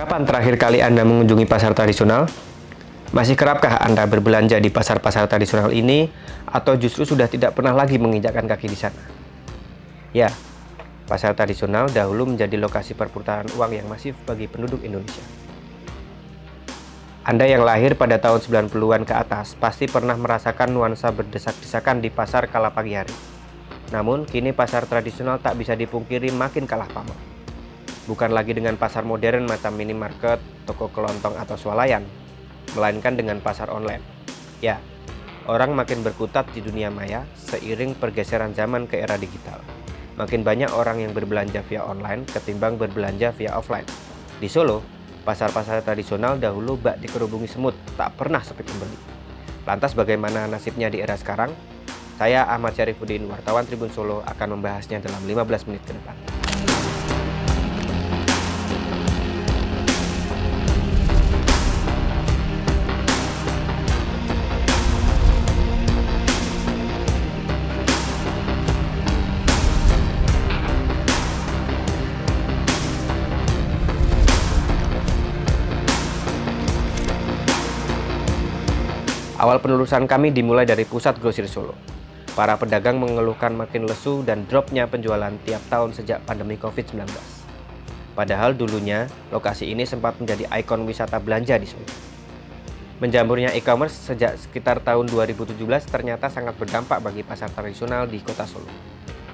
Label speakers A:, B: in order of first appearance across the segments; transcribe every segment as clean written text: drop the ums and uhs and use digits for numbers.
A: Kapan terakhir kali Anda mengunjungi pasar tradisional? Masih kerapkah Anda berbelanja di pasar-pasar tradisional ini, atau justru sudah tidak pernah lagi menginjakkan kaki di sana? Ya, pasar tradisional dahulu menjadi lokasi perputaran uang yang masif bagi penduduk Indonesia. Anda yang lahir pada tahun 90-an ke atas pasti pernah merasakan nuansa berdesak-desakan di pasar kala pagi hari. Namun, kini pasar tradisional tak bisa dipungkiri makin kalah pamor. Bukan lagi dengan pasar modern macam minimarket, toko kelontong atau swalayan, melainkan dengan pasar online. Ya, orang makin berkutat di dunia maya seiring pergeseran zaman ke era digital. Makin banyak orang yang berbelanja via online ketimbang berbelanja via offline. Di Solo, pasar-pasar tradisional dahulu bak dikerubungi semut, tak pernah sepi pembeli. Lantas bagaimana nasibnya di era sekarang? Saya Ahmad Syarifuddin, wartawan Tribun Solo, akan membahasnya dalam 15 menit ke depan. Awal penelusuran kami dimulai dari pusat grosir Solo. Para pedagang mengeluhkan makin lesu dan dropnya penjualan tiap tahun sejak pandemi COVID-19. Padahal dulunya, lokasi ini sempat menjadi ikon wisata belanja di Solo. Menjamurnya e-commerce sejak sekitar tahun 2017 ternyata sangat berdampak bagi pasar tradisional di kota Solo.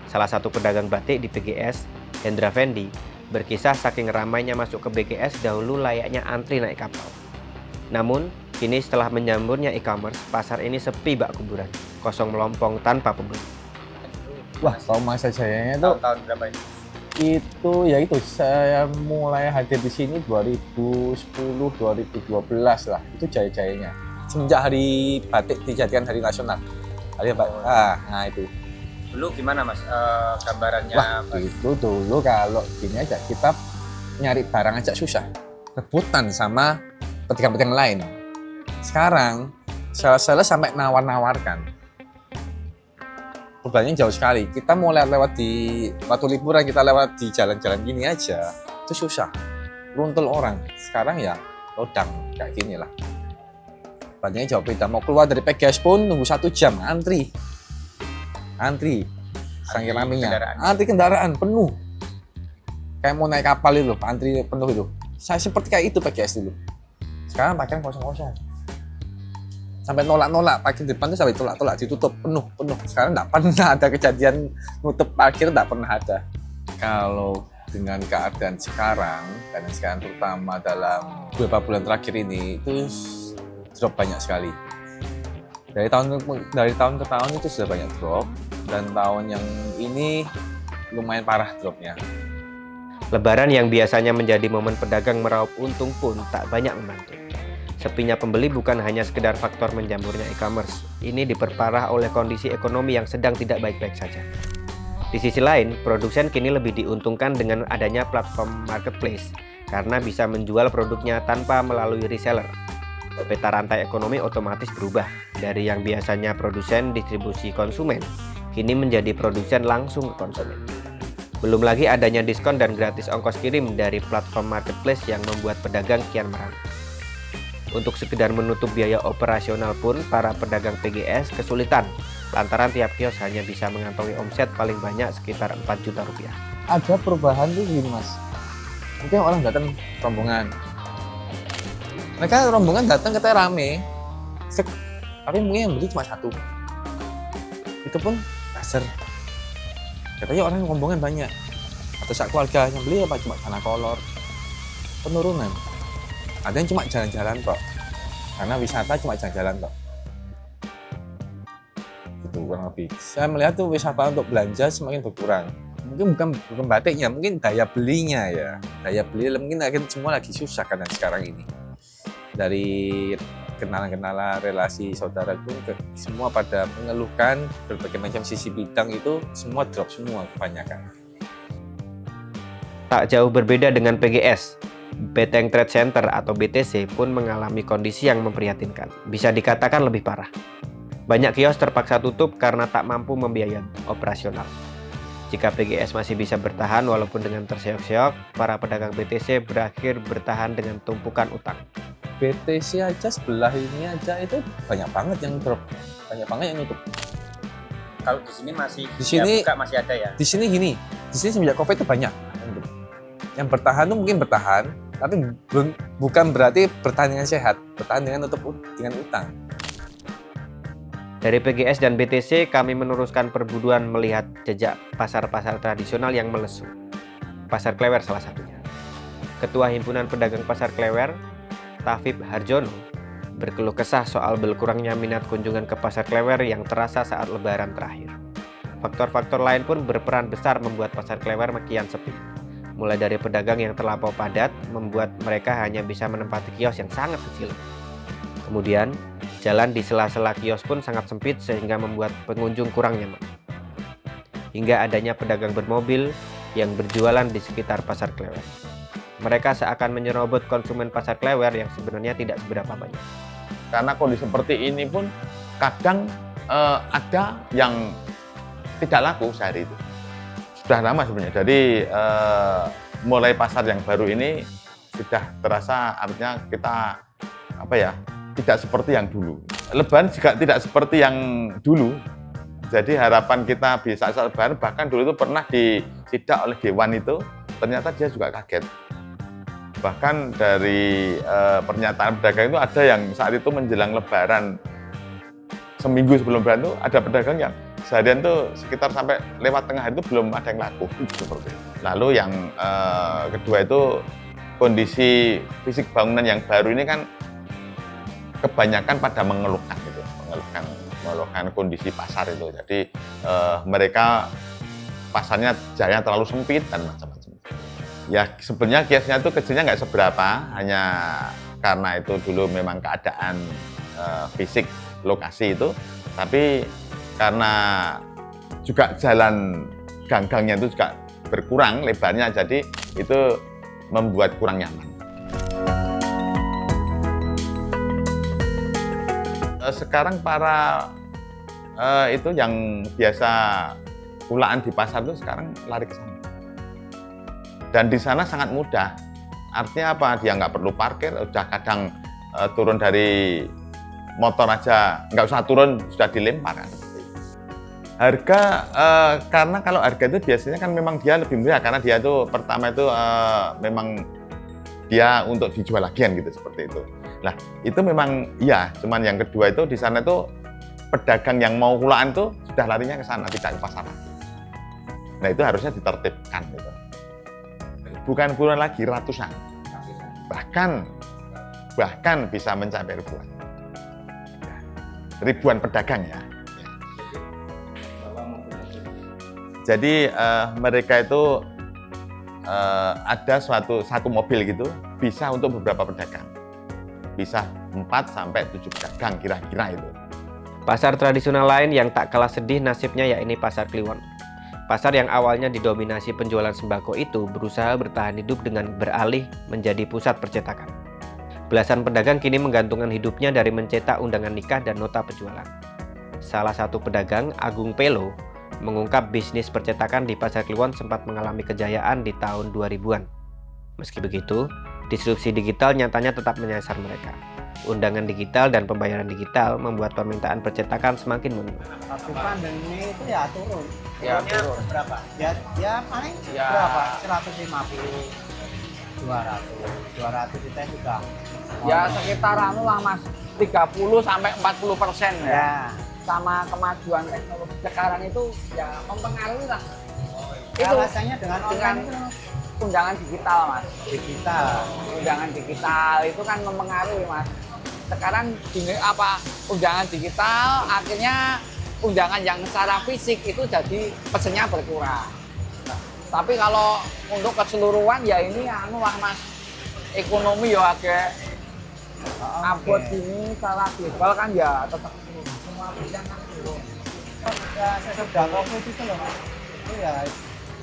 A: Salah satu pedagang batik di PGS, Hendra Fendi, berkisah saking ramainya masuk ke BGS dahulu layaknya antri naik kapal. Namun, kini setelah menyamburnya e-commerce, pasar ini sepi bak kuburan, kosong melompong tanpa pembeli.
B: Wah, kalau masa jayanya itu
C: Tahun berapa ini?
B: itu saya mulai hadir di sini 2010 2012 lah. Itu jaya-jayanya. Semenjak hari batik dijadikan hari nasional. Hari batik. Nah itu.
C: Dulu gimana Mas gambarannya?
B: Wah, itu dulu kalau gini aja kita nyari barang aja susah. Rebutan sama pedagang-pedagang lain. Sekarang sales-sales sampai nawar-nawarkan. Perubahannya jauh sekali. Kita mau lewat di waktu liburan, kita lewat di jalan-jalan gini aja itu susah, runtul orang. Sekarang ya lodang kayak gini lah. Perubahannya jauh beda. Mau keluar dari PGS pun nunggu 1 jam antri saking ramenya. Antri kendaraan penuh kayak mau naik kapal itu, antri penuh itu. Saya seperti kayak itu PGS dulu. Sekarang pakaian kosong-kosong. Sampai nolak-nolak, parkir depan tuh sampai tolak-tolak, ditutup penuh. Sekarang nggak pernah ada kejadian nutup parkir, nggak pernah ada. Kalau dengan keadaan sekarang terutama dalam beberapa bulan terakhir ini, itu drop banyak sekali. Dari tahun ke tahun itu sudah banyak drop, dan tahun yang ini lumayan parah dropnya.
A: Lebaran yang biasanya menjadi momen pedagang meraup untung pun tak banyak membantu. Sepinya pembeli bukan hanya sekedar faktor menjamurnya e-commerce. Ini diperparah oleh kondisi ekonomi yang sedang tidak baik-baik saja. Di sisi lain, produsen kini lebih diuntungkan dengan adanya platform marketplace karena bisa menjual produknya tanpa melalui reseller. Peta rantai ekonomi otomatis berubah dari yang biasanya produsen distribusi konsumen, kini menjadi produsen langsung ke konsumen. Belum lagi adanya diskon dan gratis ongkos kirim dari platform marketplace yang membuat pedagang kian merana. Untuk sekedar menutup biaya operasional pun, para pedagang PGS kesulitan lantaran tiap kios hanya bisa mengantongi omset paling banyak sekitar 4 juta rupiah.
B: Ada perubahan tuh gini Mas. Mungkin orang datang rombongan. Mereka rombongan datang katanya rame. Tapi mungkin yang beli cuma 1. Itu pun kasar. Katanya orang rombongan banyak. Atau sak keluarga yang beli apa cuma tanah kolor. Penurunan. Ada yang cuma jalan-jalan kok, karena wisata cuma jalan-jalan kok. Itu kurang lebih. Saya melihat tuh wisata untuk belanja semakin berkurang. Mungkin bukan batiknya, mungkin daya belinya ya. Daya beli mungkin semua lagi susah karena sekarang ini. Dari kenalan-kenalan relasi saudara pun semua pada mengeluhkan berbagai macam sisi bidang itu semua drop semua kebanyakan.
A: Tak jauh berbeda dengan PGS, Beteng Trade Center atau BTC pun mengalami kondisi yang memprihatinkan. Bisa dikatakan lebih parah. Banyak kios terpaksa tutup karena tak mampu membiayai operasional. Jika PGS masih bisa bertahan walaupun dengan terseok-seok, para pedagang BTC berakhir bertahan dengan tumpukan utang.
B: BTC aja sebelah ini aja itu banyak banget yang drop, banyak banget yang nutup.
C: Kalau di sini masih
B: Di sini-
C: buka masih ada ya.
B: Di sini gini, di sini semenjak COVID itu banyak. Yang bertahan tuh mungkin bertahan, tapi bukan berarti bertahan dengan sehat, bertahan dengan dengan utang.
A: Dari PGS dan BTC, kami meneruskan perburuan melihat jejak pasar-pasar tradisional yang melesu. Pasar Klewer salah satunya. Ketua Himpunan Pedagang Pasar Klewer, Tafib Harjono, berkeluh kesah soal berkurangnya minat kunjungan ke Pasar Klewer yang terasa saat Lebaran terakhir. Faktor-faktor lain pun berperan besar membuat Pasar Klewer makin sepi. Mulai dari pedagang yang terlampau padat, membuat mereka hanya bisa menempati kios yang sangat kecil. Kemudian, jalan di sela-sela kios pun sangat sempit sehingga membuat pengunjung kurang nyaman. Hingga adanya pedagang bermobil yang berjualan di sekitar Pasar Klewer. Mereka seakan menyerobot konsumen Pasar Klewer yang sebenarnya tidak seberapa banyak.
D: Karena kondisi seperti ini pun kadang ada yang tidak laku sehari itu. Sudah lama sebenarnya. Jadi mulai pasar yang baru ini sudah terasa artinya kita tidak seperti yang dulu. Lebaran juga tidak seperti yang dulu. Jadi harapan kita bisa saat Lebaran, bahkan dulu itu pernah disidak oleh Dewan itu, ternyata dia juga kaget. Bahkan dari pernyataan pedagang itu ada yang saat itu menjelang Lebaran, seminggu sebelum Lebaran itu ada pedagang yang seharian tuh sekitar sampai lewat tengah hari itu belum ada yang laku. Seperti itu. Lalu yang kedua itu kondisi fisik bangunan yang baru ini kan kebanyakan pada mengeluhkan gitu, mengeluhkan kondisi pasar itu. Jadi mereka pasarnya jalannya terlalu sempit dan macam-macam. Ya sebenarnya kiosnya itu kecilnya nggak seberapa, hanya karena itu dulu memang keadaan fisik lokasi itu, tapi karena juga jalan gang-gangnya itu juga berkurang lebarnya, jadi itu membuat kurang nyaman. Sekarang para itu yang biasa kulaan di pasar itu sekarang lari ke sana. Dan di sana sangat mudah. Artinya apa? Dia nggak perlu parkir, udah kadang turun dari motor aja, nggak usah turun, sudah dilempar. Harga, karena kalau harga itu biasanya kan memang dia lebih murah, karena dia itu pertama itu memang dia untuk dijual lagian gitu, seperti itu. Nah, itu memang iya, cuman yang kedua itu di sana itu pedagang yang mau kulaan tuh sudah larinya ke sana, tidak ke pasar lagi. Nah, itu harusnya ditertibkan gitu. Bukan puluhan lagi, ratusan. Bahkan bisa mencapai ribuan. Ribuan pedagang ya. Jadi mereka itu ada satu mobil gitu, bisa untuk beberapa pedagang. Bisa 4 sampai 7 pedagang kira-kira itu.
A: Pasar tradisional lain yang tak kalah sedih nasibnya yakni Pasar Kliwon. Pasar yang awalnya didominasi penjualan sembako itu berusaha bertahan hidup dengan beralih menjadi pusat percetakan. Belasan pedagang kini menggantungkan hidupnya dari mencetak undangan nikah dan nota penjualan. Salah satu pedagang, Agung Pelo, mengungkap bisnis percetakan di Pasar Kliwon sempat mengalami kejayaan di tahun 2000-an. Meski begitu, disrupsi digital nyatanya tetap menyasar mereka. Undangan digital dan pembayaran digital membuat permintaan percetakan semakin menurun.
E: Tapi pandemi itu ya turun.
D: Ya, turun.
E: Berapa? Ya paling
D: Ya.
E: berapa? 150, 200 itu juga.
F: Ya sekitar lah Mas, 30 sampai 40% ya.
E: Ya.
F: Sama kemajuan teknologi sekarang itu ya mempengaruhi lah.
E: Ya,
F: Itu
E: rasanya dengan online itu
F: undangan digital Mas.
E: digital.
F: Undangan digital itu kan mempengaruhi Mas. Sekarang undangan digital akhirnya undangan yang secara fisik itu jadi pesennya berkurang. Tapi kalau untuk keseluruhan ya ini lah Mas, ekonomi ya agak abot ini secara global kan ya tetap semua bidang kan turun.
E: Ya sesudah COVID itu loh. Itu ya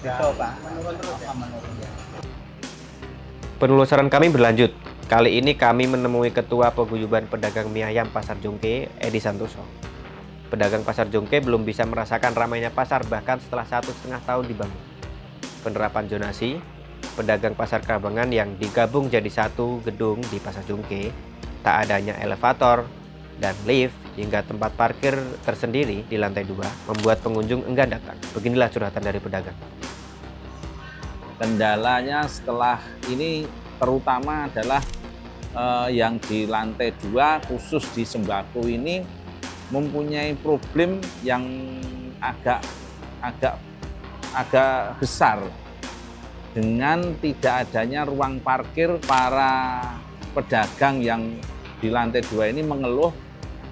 E: gitu Pak. Menurun terus ya. Menurun ya.
A: Penelusuran kami berlanjut. Kali ini kami menemui Ketua Paguyuban Pedagang Mie Ayam Pasar Jongke, Edi Santoso. Pedagang pasar Jongke belum bisa merasakan ramainya pasar bahkan setelah 1,5 tahun dibangun. Penerapan zonasi, pedagang pasar Kabangan yang digabung jadi satu gedung di pasar Jongke, tak adanya elevator dan lift hingga tempat parkir tersendiri di lantai 2 membuat pengunjung enggan datang. Beginilah curhatan dari pedagang.
G: Kendalanya setelah ini terutama adalah yang di lantai 2 khusus di sembako ini mempunyai problem yang agak besar dengan tidak adanya ruang parkir. Para pedagang yang di lantai 2 ini mengeluh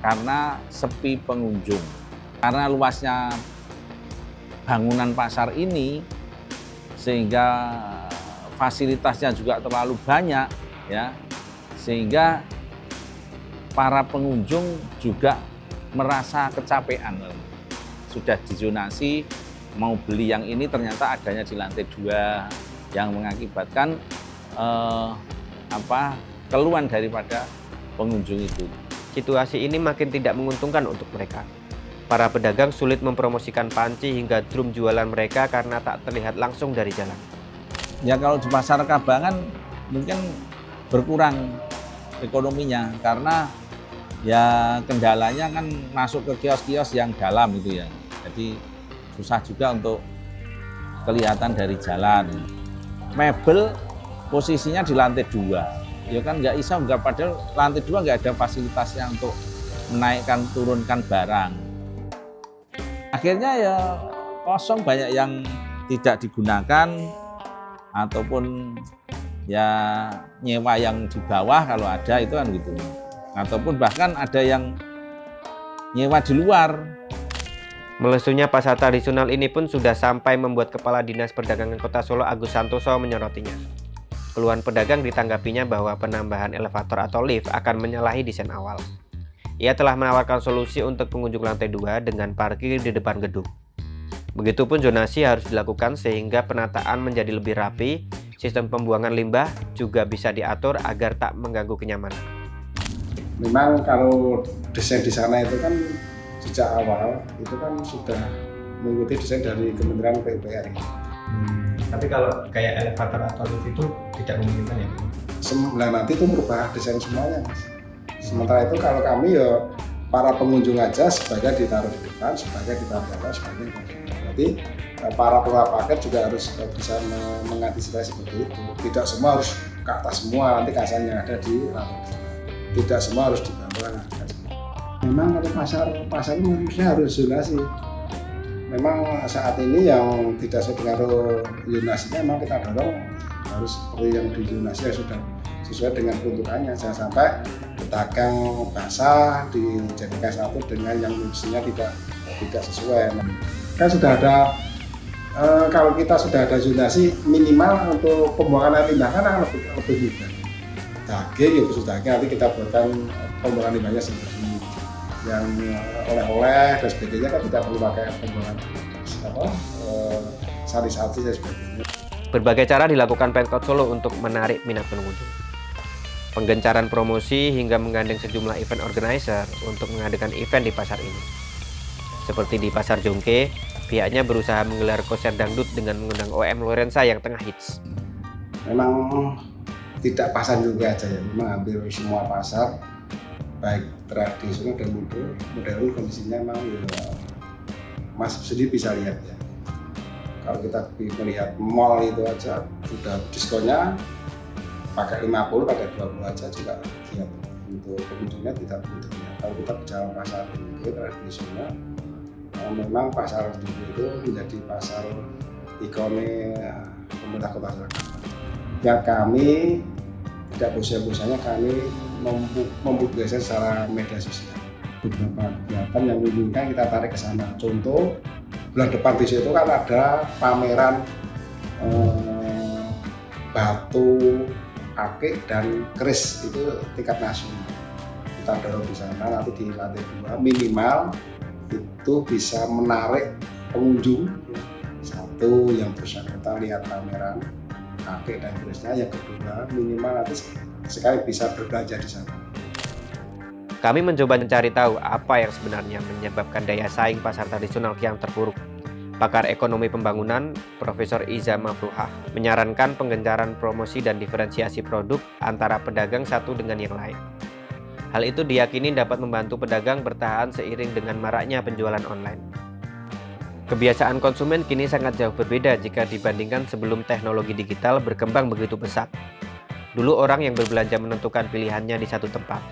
G: karena sepi pengunjung. Karena luasnya bangunan pasar ini sehingga fasilitasnya juga terlalu banyak ya. Sehingga para pengunjung juga merasa kecapean. Sudah dizonasi mau beli yang ini ternyata adanya di lantai 2 yang mengakibatkan keluhan daripada pengunjung itu.
A: Situasi ini makin tidak menguntungkan untuk mereka. Para pedagang sulit mempromosikan panci hingga drum jualan mereka karena tak terlihat langsung dari jalan.
G: Ya kalau di pasar Kabangan mungkin berkurang ekonominya karena ya kendalanya kan masuk ke kios-kios yang dalam itu ya. Jadi susah juga untuk kelihatan dari jalan. Mebel posisinya di lantai 2. Ya kan nggak bisa, nggak, padahal lantai 2 nggak ada fasilitasnya untuk menaikkan turunkan barang. Akhirnya ya kosong, banyak yang tidak digunakan ataupun ya nyewa yang di bawah kalau ada itu kan gitu. Ataupun bahkan ada yang nyewa di luar.
A: Melesunya pasar tradisional ini pun sudah sampai membuat Kepala Dinas Perdagangan Kota Solo Agus Santoso menyorotinya. Keluhan pedagang ditanggapinya bahwa penambahan elevator atau lift akan menyalahi desain awal. Ia telah menawarkan solusi untuk pengunjung lantai 2 dengan parkir di depan gedung. Begitupun zonasi harus dilakukan sehingga penataan menjadi lebih rapi, sistem pembuangan limbah juga bisa diatur agar tak mengganggu kenyamanan.
H: Memang kalau desain di sana itu kan sejak awal itu kan sudah mengikuti desain dari Kementerian PUPR.
C: Tapi kalau kayak elevator atau lift itu tidak memungkinkan ya?
H: Nanti itu merubah desain semuanya, Mas. Sementara itu kalau kami ya para pengunjung aja sebagai ditaruh di depan, sebagai ditaruh di atas, sebagai berarti para pengelola parkir juga harus bisa mengantisipasi seperti itu. Tidak semua harus ke atas semua, nanti kasan yang ada di lantai. Tidak semua harus di bawah. Memang kalau pasar ini harus zonasi. Memang saat ini yang tidak sesuai dengan zonasinya memang kita dorong harus seperti yang di zonasi ya sudah sesuai dengan peruntukannya. Jangan sampai pedagang basah dijadikan satu dengan yang fungsinya tidak sesuai. Kan sudah ada kalau kita sudah ada zonasi minimal untuk pembuangan air limbah kan lebih mudah. Daging ya khusus daging nanti kita buatkan pembuangan limbahnya seperti yang oleh-oleh dan sebagainya kan tidak perlu pakai pembuangan sari-sari dan sebagainya.
A: Berbagai cara dilakukan Pemkot Solo untuk menarik minat pengunjung. Penggencaran promosi hingga menggandeng sejumlah event organizer untuk mengadakan event di pasar ini. Seperti di pasar Jongke, pihaknya berusaha menggelar konser dangdut dengan mengundang OM Lorenza yang tengah hits.
H: Memang tidak pasar juga aja ya, memang hampir semua pasar baik tradisional dan modern kondisinya memang ya, Mas sendiri bisa lihat ya. Kalau kita melihat mall itu aja sudah diskonnya pakai 50 pakai 20 aja juga lihat untuk pengunjungnya tidak begitu ya. Kalau kita bicara pasar itu tradisional, memang pasar itu menjadi pasar ikonik pemerintah Kota Surakarta. Yang kami tidak bosan-bosannya kami mempublikasikan secara media sosial beberapa kegiatan yang memungkinkan kita tarik ke sana. Contoh bulan depan di situ kan ada pameran batu akik dan keris itu tingkat nasional. Kita dorong di sana nanti di lantai 2 minimal itu bisa menarik pengunjung. Satu yang bersangkutan lihat pameran akik dan kerisnya, yang kedua minimal nanti sekali bisa berbelanja di sana.
A: Kami mencoba mencari tahu apa yang sebenarnya menyebabkan daya saing pasar tradisional kian terpuruk. Pakar ekonomi pembangunan, Profesor Iza Mafruhah, menyarankan penggencaran promosi dan diferensiasi produk antara pedagang satu dengan yang lain. Hal itu diyakini dapat membantu pedagang bertahan seiring dengan maraknya penjualan online. Kebiasaan konsumen kini sangat jauh berbeda jika dibandingkan sebelum teknologi digital berkembang begitu pesat. Dulu orang yang berbelanja menentukan pilihannya di satu tempat.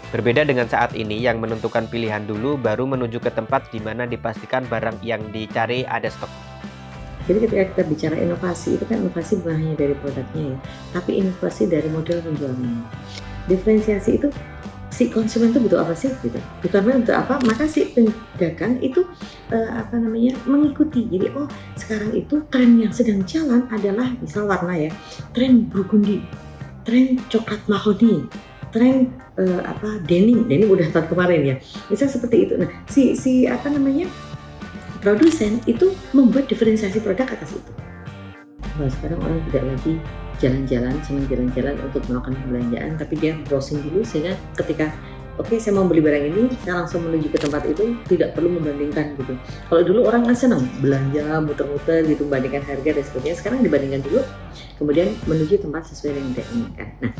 A: Berbeda dengan saat ini yang menentukan pilihan dulu baru menuju ke tempat di mana dipastikan barang yang dicari ada stok.
I: Jadi ketika kita bicara inovasi, itu kan inovasi bukan hanya dari produknya ya, tapi inovasi dari model penjualannya. Diferensiasi itu si konsumen itu butuh apa sih gitu. Bukan untuk apa, maka si pedagang itu mengikuti. Jadi sekarang itu tren yang sedang jalan adalah misal warna ya, tren burgundi, tren coklat mahoni, tren denim udah tahun kemarin ya, misal seperti itu. Nah produsen itu membuat diferensiasi produk atas itu. Nah, sekarang orang tidak lagi jalan-jalan untuk melakukan pembelanjaan, tapi dia browsing dulu sehingga ketika saya mau beli barang ini, saya langsung menuju ke tempat itu, tidak perlu membandingkan gitu. Kalau dulu orang kan senang belanja muter-muter gitu, membandingkan harga dan sebagainya. Sekarang dibandingkan dulu, kemudian menuju tempat sesuai dengan yang diinginkan. Nah,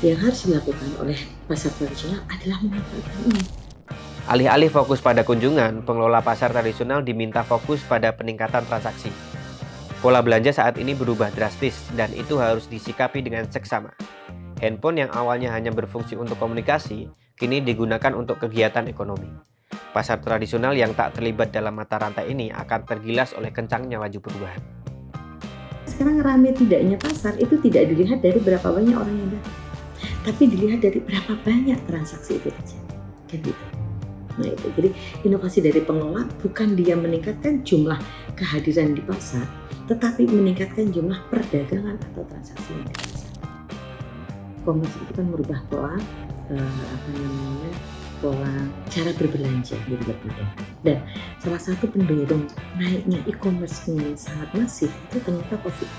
I: yang harus dilakukan oleh pasar tradisional adalah memanfaatkan ini.
A: Alih-alih fokus pada kunjungan, pengelola pasar tradisional diminta fokus pada peningkatan transaksi. Pola belanja saat ini berubah drastis dan itu harus disikapi dengan seksama. Handphone yang awalnya hanya berfungsi untuk komunikasi, kini digunakan untuk kegiatan ekonomi. Pasar tradisional yang tak terlibat dalam mata rantai ini akan tergilas oleh kencangnya laju perubahan.
I: Sekarang rame tidaknya pasar itu tidak dilihat dari berapa banyak orang yang datang, tapi dilihat dari berapa banyak transaksi itu terjadi. Kan gitu. Nah itu, jadi inovasi dari pengelola bukan dia meningkatkan jumlah kehadiran di pasar, tetapi meningkatkan jumlah perdagangan atau transaksi yang di pasar. E-commerce itu kan merubah pola cara berbelanja jadi berbeda. Dan salah satu pendorong naiknya e-commerce dengan sangat masif itu ternyata COVID.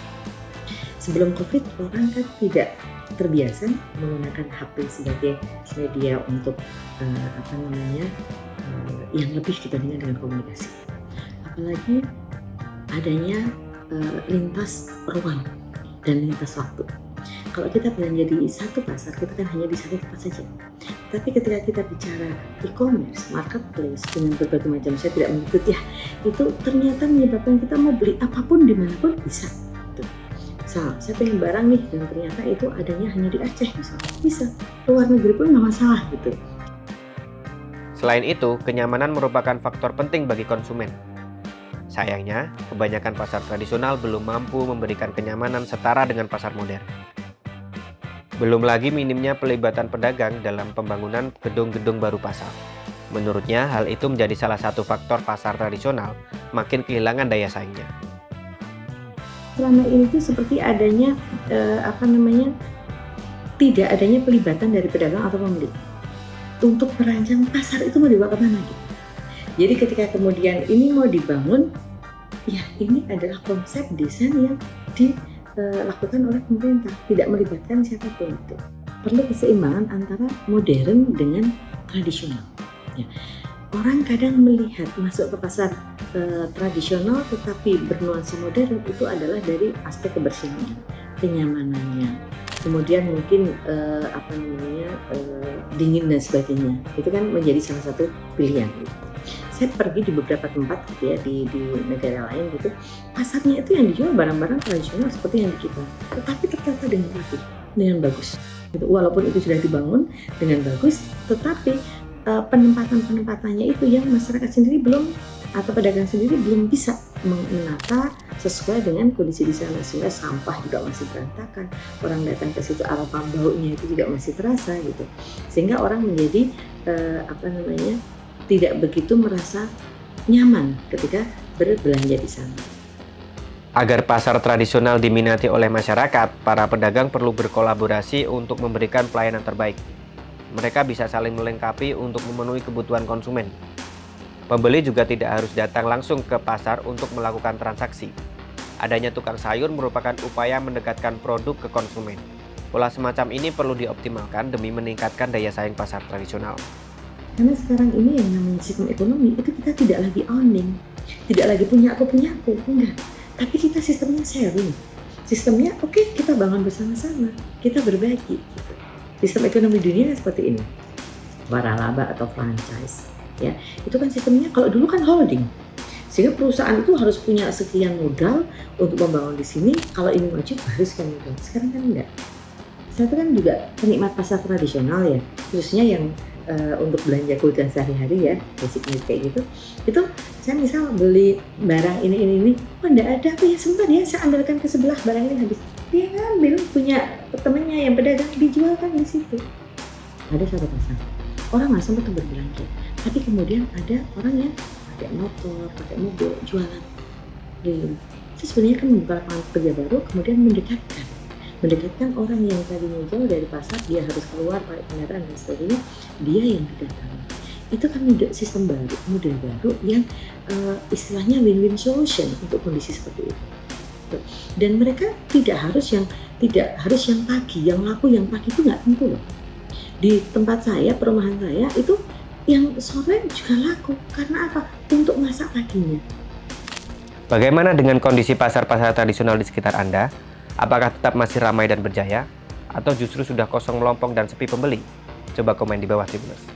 I: Sebelum COVID orang kan tidak terbiasa menggunakan HP sebagai media untuk yang lebih dibandingkan dengan komunikasi. Apalagi adanya lintas ruang dan lintas waktu. Kalau kita belanja di satu pasar, kita kan hanya di satu tempat saja. Tapi ketika kita bicara e-commerce, marketplace dengan berbagai macam, saya tidak menyebut ya, itu ternyata menyebabkan kita mau beli apapun dimanapun bisa. Misal, saya pengen barang nih dan ternyata itu adanya hanya di Aceh misalnya. Bisa, luar negeri pun nggak masalah gitu.
A: Selain itu, kenyamanan merupakan faktor penting bagi konsumen. Sayangnya, kebanyakan pasar tradisional belum mampu memberikan kenyamanan setara dengan pasar modern. Belum lagi minimnya pelibatan pedagang dalam pembangunan gedung-gedung baru pasar. Menurutnya, hal itu menjadi salah satu faktor pasar tradisional makin kehilangan daya saingnya.
I: Selama ini tuh seperti adanya tidak adanya pelibatan dari pedagang atau pembeli untuk merancang pasar itu mau dibawa kemana gitu. Jadi ketika kemudian ini mau dibangun, ya ini adalah konsep desain yang dilakukan oleh pemerintah, tidak melibatkan siapapun itu. Perlu keseimbangan antara modern dengan tradisional. Ya. Orang kadang melihat masuk ke pasar tradisional tetapi bernuansa modern itu adalah dari aspek kebersihannya, kenyamanannya, kemudian mungkin dingin dan sebagainya. Itu kan menjadi salah satu pilihan. Gitu. Saya pergi di beberapa tempat gitu ya di negara lain gitu, pasarnya itu yang dijual barang-barang tradisional seperti yang di kita, tetapi tertata dengan rapi, dengan bagus. Gitu. Walaupun itu sudah dibangun dengan bagus, tetapi penempatan-penempatannya itu yang masyarakat sendiri belum atau pedagang sendiri belum bisa menata sesuai dengan kondisi di sana, sehingga sampah juga masih berantakan, orang datang ke situ aroma baunya itu juga masih terasa gitu, sehingga orang menjadi tidak begitu merasa nyaman ketika berbelanja di sana.
A: Agar pasar tradisional diminati oleh masyarakat, para pedagang perlu berkolaborasi untuk memberikan pelayanan terbaik. Mereka bisa saling melengkapi untuk memenuhi kebutuhan konsumen. Pembeli juga tidak harus datang langsung ke pasar untuk melakukan transaksi. Adanya tukang sayur merupakan upaya mendekatkan produk ke konsumen. Pola semacam ini perlu dioptimalkan demi meningkatkan daya saing pasar tradisional.
I: Karena sekarang ini yang namanya sistem ekonomi itu kita tidak lagi owning, tidak lagi punya aku, enggak. Tapi kita sistemnya sharing. Sistemnya oke, kita bangun bersama-sama, kita berbagi. Gitu. Sistem ekonomi dunia kan seperti ini, waralaba atau franchise. Ya, itu kan sistemnya kalau dulu kan holding. Sehingga perusahaan itu harus punya sekian modal untuk membangun di sini. Kalau ini maju baru sekian modal. Sekarang kan enggak. Saya itu kan juga penikmat pasar tradisional ya, khususnya yang untuk belanja kebutuhan sehari-hari ya, basicnya kayak gitu. Itu saya misal beli barang ini, oh enggak ada, apa ya sebentar ya, saya ambilkan ke sebelah, barang ini habis. Dia ngambil, punya temennya yang pedagang, dijualkan di situ. Ada satu pasar, orang nggak sempat tuh berbelanja, tapi kemudian ada orang yang pakai motor, pakai mobil, jualan. Itu sebenarnya kan membuka lapangan kerja baru, kemudian mendekatkan orang yang tadinya jauh dari pasar, dia harus keluar pakai kendaraan dan sebagainya, dia yang didatangi. Itu kan sistem baru, model baru yang istilahnya win-win solution untuk kondisi seperti itu. Dan mereka tidak harus yang pagi, yang laku yang pagi itu nggak tentu loh. Di tempat saya, perumahan saya itu yang sore juga laku. Karena apa? Untuk masak paginya.
A: Bagaimana dengan kondisi pasar-pasar tradisional di sekitar Anda? Apakah tetap masih ramai dan berjaya? Atau justru sudah kosong melompong dan sepi pembeli? Coba komen di bawah Tribuners.